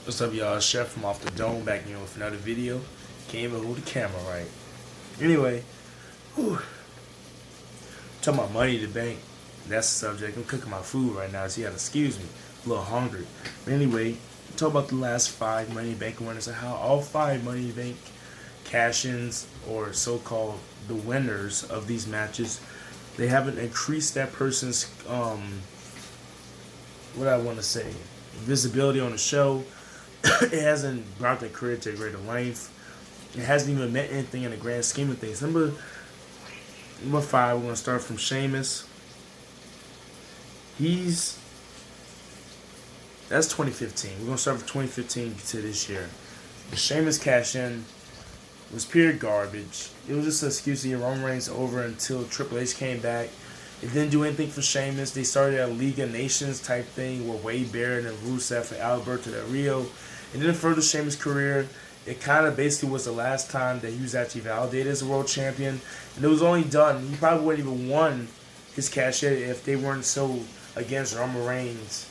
What's up, y'all? Chef from Off the Dome back here with another video. Can't even hold the camera right. Anyway, whew, talking about money to bank. That's the subject. I'm cooking my food right now, so you gotta excuse me. I'm a little hungry. But anyway, talk about the last 5 Money in Bank winners and how all 5 Money in Bank cash-ins, or so-called the winners of these matches, they haven't increased that person's what I want to say, visibility on the show. It hasn't brought their career to a greater length. It hasn't even meant anything in the grand scheme of things. Number 5, we're going to start from Sheamus. That's 2015. We're going to start from 2015 to this year. The Sheamus cash-in was pure garbage. It was just an excuse to get Roman Reigns over until Triple H came back. It didn't do anything for Sheamus. They started a League of Nations type thing with Wade Barrett and Rusev and Alberto Del Rio. And then further Sheamus' career, it kind of basically was the last time that he was actually validated as a world champion. And it was only done, he probably wouldn't even won his cash in if they weren't so against Roman Reigns.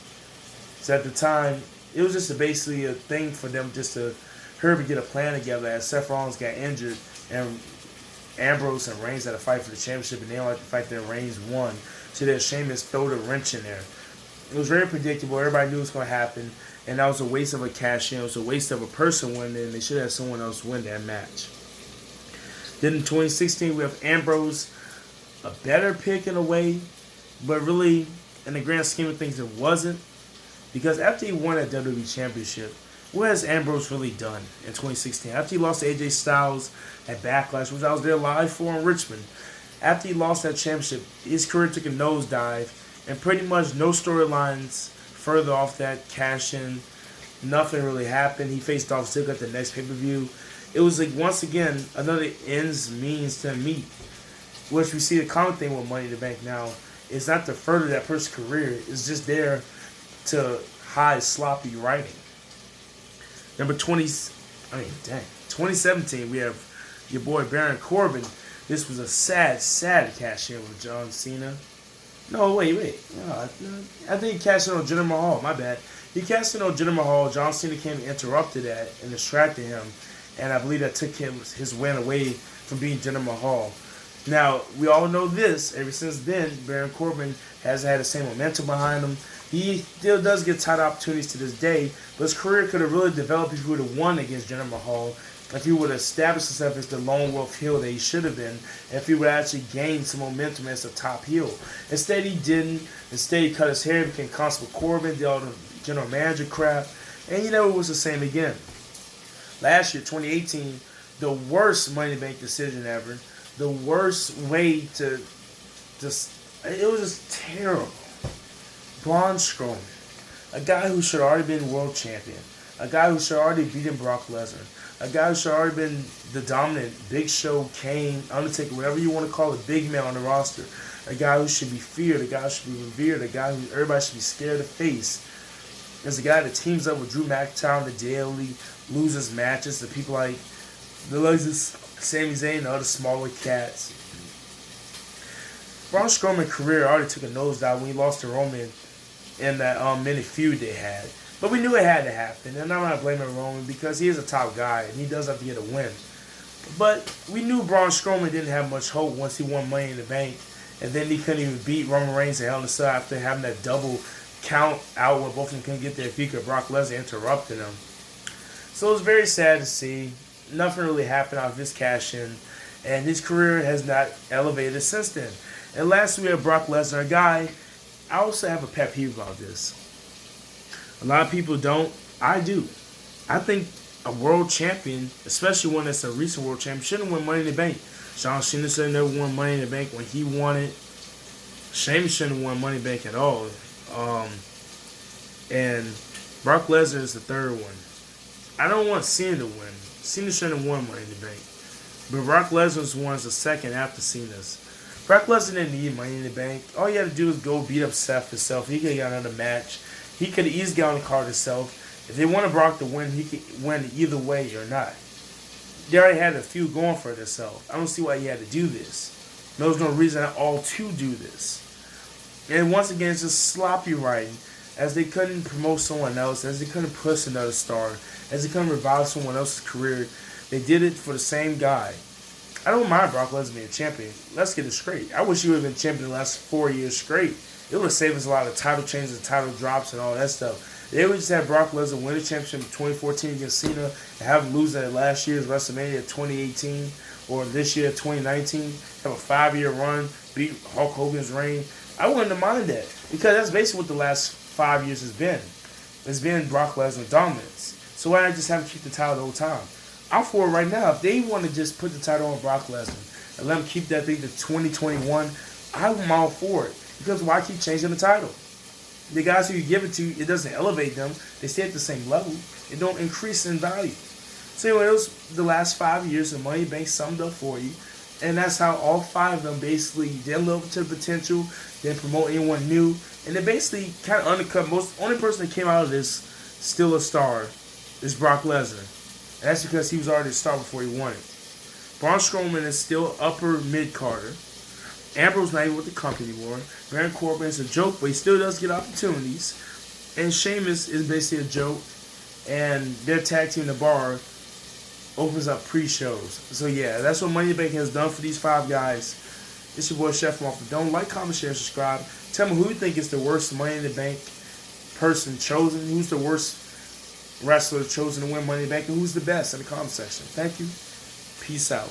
So at the time, it was just basically a thing for them just to hurry to get a plan together as Seth Rollins got injured and Ambrose and Reigns had to fight for the championship, and they don't like the fact that Reigns won. So that Sheamus threw a wrench in there. It was very predictable. Everybody knew it was going to happen, and that was a waste of a cash-in. It was a waste of a person winning, and they should have someone else win that match. Then in 2016, we have Ambrose, a better pick in a way, but really, in the grand scheme of things, it wasn't. Because after he won that WWE Championship, what has Ambrose really done in 2016? After he lost to AJ Styles at Backlash, which I was there live for in Richmond, after he lost that championship, his career took a nosedive, and pretty much no storylines further off that cash-in. Nothing really happened. He faced Dolph Ziggler at the next pay-per-view. It was like, once again, another ends means to meet, which we see the common thing with Money in the Bank now. It's not to further that person's career. It's just there to hide sloppy writing. Number 2017, we have your boy Baron Corbin. This was a sad cash-in with John Cena. No, wait. No, I think he cashed in on Jinder Mahal. My bad. He cashed in on Jinder Mahal. John Cena came and interrupted that and distracted him. And I believe that took his win away from being Jinder Mahal. Now, we all know this. Ever since then, Baron Corbin hasn't had the same momentum behind him. He still does get title opportunities to this day, but his career could have really developed if he would have won against Jinder Mahal, if he would have established himself as the lone wolf heel that he should have been, if he would actually gain some momentum as a top heel. Instead, he didn't. Instead, he cut his hair, became Constable Corbin, did all the general manager crap, and he never was the same again. Last year, 2018, the worst Money in the Bank decision ever. The worst way to just... It was just terrible. Braun Strowman, a guy who should have already been world champion, a guy who should have already beaten Brock Lesnar, a guy who should have already been the dominant Big Show, Kane, Undertaker, whatever you want to call it, big man on the roster, a guy who should be feared, a guy who should be revered, a guy who everybody should be scared to face. There's a guy that teams up with Drew McIntyre on the daily, loses matches to people like the likes of Sami Zayn and other smaller cats. Braun Strowman's career already took a nosedive when he lost to Roman in that mini feud they had. But we knew it had to happen, and I'm not blaming Roman because he is a top guy and he does have to get a win. But we knew Braun Strowman didn't have much hope once he won Money in the Bank, and then he couldn't even beat Roman Reigns at Hell in a Cell after having that double count out where both of them couldn't get their feet because Brock Lesnar interrupted him. So it was very sad to see. Nothing really happened out of his cash-in, and his career has not elevated since then. And lastly, we have Brock Lesnar, a guy. I also have a pet peeve about this. A lot of people don't. I do. I think a world champion, especially one that's a recent world champion, shouldn't win Money in the Bank. John Cena should never won Money in the Bank when he won it. Sheamus shouldn't have won Money in the Bank at all. And Brock Lesnar is the third one. I don't want Cena to win. Cena shouldn't have won Money in the Bank. But Brock Lesnar's one is the second after Cena's. Brock Lesnar didn't need Money in the Bank. All he had to do was go beat up Seth himself. He could have got another match. He could have easily got on the card himself. If they wanted Brock to win, he could win either way or not. They already had a feud going for themselves. I don't see why he had to do this. There was no reason at all to do this. And once again, it's just sloppy writing. as they couldn't promote someone else, as they couldn't push another star, as they couldn't revive someone else's career, they did it for the same guy. I don't mind Brock Lesnar being champion. Let's get it straight. I wish he would have been champion the last 4 years straight. It would have saved us a lot of title changes and title drops and all that stuff. They would just have Brock Lesnar win the championship in 2014 against Cena and have him lose at last year's WrestleMania 2018 or this year 2019. Have a 5-year run, beat Hulk Hogan's reign. I wouldn't have minded that because that's basically what the last 5 years has been. It's been Brock Lesnar dominance. So why not just have him keep the title the whole time? I'm for it right now. If they want to just put the title on Brock Lesnar and let him keep that thing to 2021, I'm all for it. Because why keep changing the title? The guys who you give it to, it doesn't elevate them. They stay at the same level. It don't increase in value. So anyway, it was the last 5 years of Money in the Bank summed up for you. And that's how all 5 of them basically didn't live up to the potential, didn't promote anyone new, and they basically kind of undercut most. Only person that came out of this still a star is Brock Lesnar. And that's because he was already a star before he won it. Braun Strowman is still upper mid-carder. Ambrose not even with the company anymore. Baron Corbin is a joke, but he still does get opportunities. And Sheamus is basically a joke. And their tag team, The Bar, opens up pre-shows. So yeah, that's what Money in the Bank has done for these 5 guys. It's your boy Chef from Off the Dome. Like, comment, share, subscribe. Tell me who you think is the worst Money in the Bank person chosen. Who's the worst wrestler chosen to win Money in the Bank, and who's the best in the comment section. Thank you. Peace out.